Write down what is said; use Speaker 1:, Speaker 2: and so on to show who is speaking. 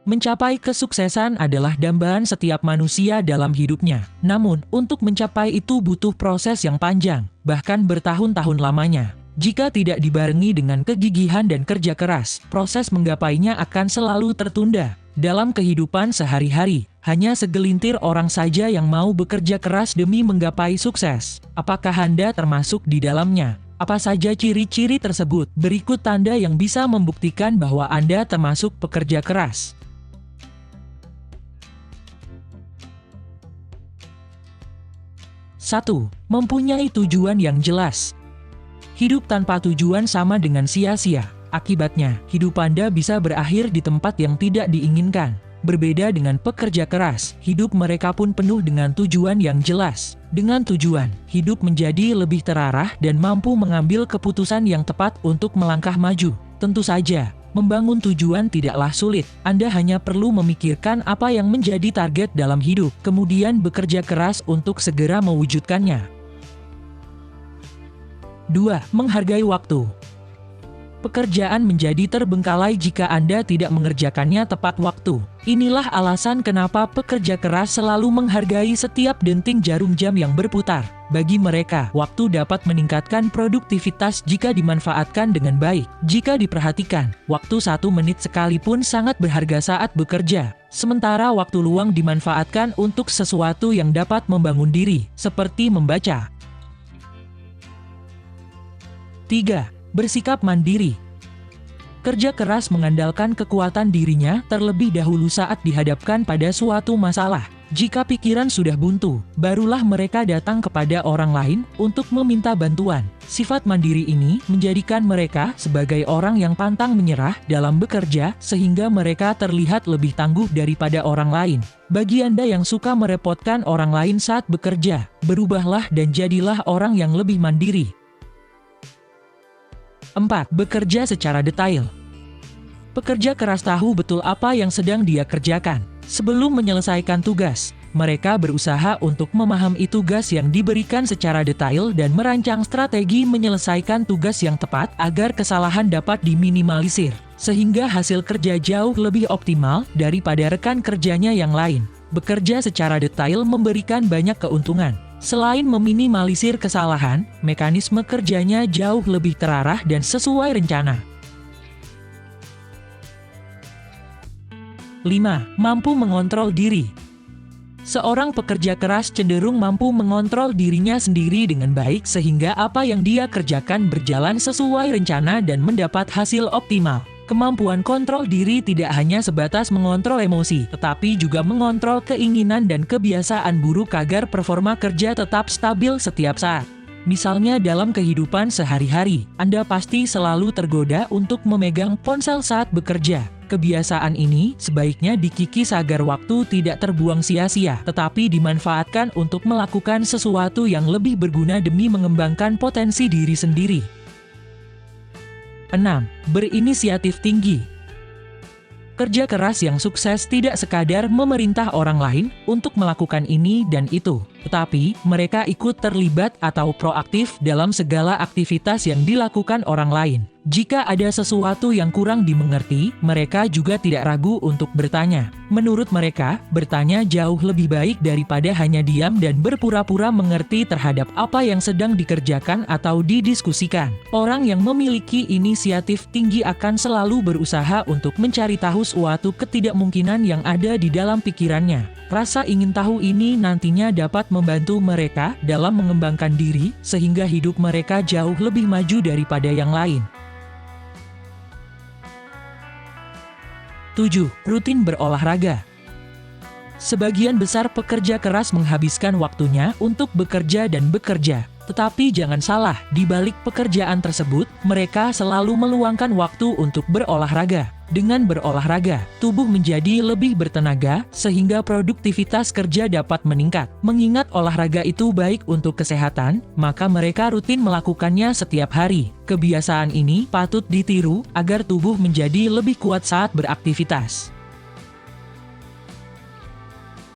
Speaker 1: Mencapai kesuksesan adalah dambaan setiap manusia dalam hidupnya. Namun, untuk mencapai itu butuh proses yang panjang, bahkan bertahun-tahun lamanya. Jika tidak dibarengi dengan kegigihan dan kerja keras, proses menggapainya akan selalu tertunda. Dalam kehidupan sehari-hari, hanya segelintir orang saja yang mau bekerja keras demi menggapai sukses. Apakah Anda termasuk di dalamnya? Apa saja ciri-ciri tersebut? Berikut tanda yang bisa membuktikan bahwa Anda termasuk pekerja keras. 1. Mempunyai tujuan yang jelas. Hidup tanpa tujuan sama dengan sia-sia. Akibatnya, hidup Anda bisa berakhir di tempat yang tidak diinginkan. Berbeda dengan pekerja keras, hidup mereka pun penuh dengan tujuan yang jelas. Dengan tujuan, hidup menjadi lebih terarah dan mampu mengambil keputusan yang tepat untuk melangkah maju. Tentu saja, membangun tujuan tidaklah sulit. Anda hanya perlu memikirkan apa yang menjadi target dalam hidup, kemudian bekerja keras untuk segera mewujudkannya. 2. Menghargai waktu. Pekerjaan menjadi terbengkalai jika Anda tidak mengerjakannya tepat waktu. Inilah alasan kenapa pekerja keras selalu menghargai setiap denting jarum jam yang berputar. Bagi mereka, waktu dapat meningkatkan produktivitas jika dimanfaatkan dengan baik. Jika diperhatikan, waktu 1 menit sekalipun sangat berharga saat bekerja. Sementara waktu luang dimanfaatkan untuk sesuatu yang dapat membangun diri, seperti membaca. 3. Bersikap mandiri. Kerja keras mengandalkan kekuatan dirinya terlebih dahulu saat dihadapkan pada suatu masalah. Jika pikiran sudah buntu, barulah mereka datang kepada orang lain untuk meminta bantuan. Sifat mandiri ini menjadikan mereka sebagai orang yang pantang menyerah dalam bekerja, sehingga mereka terlihat lebih tangguh daripada orang lain. Bagi Anda yang suka merepotkan orang lain saat bekerja, berubahlah dan jadilah orang yang lebih mandiri. 4. Bekerja secara detail. Pekerja keras tahu betul apa yang sedang dia kerjakan. Sebelum menyelesaikan tugas, mereka berusaha untuk memahami tugas yang diberikan secara detail dan merancang strategi menyelesaikan tugas yang tepat agar kesalahan dapat diminimalisir, sehingga hasil kerja jauh lebih optimal daripada rekan kerjanya yang lain. Bekerja secara detail memberikan banyak keuntungan. Selain meminimalisir kesalahan, mekanisme kerjanya jauh lebih terarah dan sesuai rencana. 5. Mampu mengontrol diri. Seorang pekerja keras cenderung mampu mengontrol dirinya sendiri dengan baik sehingga apa yang dia kerjakan berjalan sesuai rencana dan mendapat hasil optimal. Kemampuan kontrol diri tidak hanya sebatas mengontrol emosi, tetapi juga mengontrol keinginan dan kebiasaan buruk agar performa kerja tetap stabil setiap saat. Misalnya dalam kehidupan sehari-hari, Anda pasti selalu tergoda untuk memegang ponsel saat bekerja. Kebiasaan ini sebaiknya dikikis agar waktu tidak terbuang sia-sia, tetapi dimanfaatkan untuk melakukan sesuatu yang lebih berguna demi mengembangkan potensi diri sendiri. 6. Berinisiatif tinggi. Kerja keras yang sukses tidak sekadar memerintah orang lain untuk melakukan ini dan itu, tetapi mereka ikut terlibat atau proaktif dalam segala aktivitas yang dilakukan orang lain. Jika ada sesuatu yang kurang dimengerti, mereka juga tidak ragu untuk bertanya. Menurut mereka, bertanya jauh lebih baik daripada hanya diam dan berpura-pura mengerti terhadap apa yang sedang dikerjakan atau didiskusikan. Orang yang memiliki inisiatif tinggi akan selalu berusaha untuk mencari tahu suatu ketidakmungkinan yang ada di dalam pikirannya. Rasa ingin tahu ini nantinya dapat membantu mereka dalam mengembangkan diri, sehingga hidup mereka jauh lebih maju daripada yang lain. 7. Rutin berolahraga. Sebagian besar pekerja keras menghabiskan waktunya untuk bekerja dan bekerja. Tetapi jangan salah, di balik pekerjaan tersebut, mereka selalu meluangkan waktu untuk berolahraga. Dengan berolahraga, tubuh menjadi lebih bertenaga, sehingga produktivitas kerja dapat meningkat. Mengingat olahraga itu baik untuk kesehatan, maka mereka rutin melakukannya setiap hari. Kebiasaan ini patut ditiru, agar tubuh menjadi lebih kuat saat beraktivitas.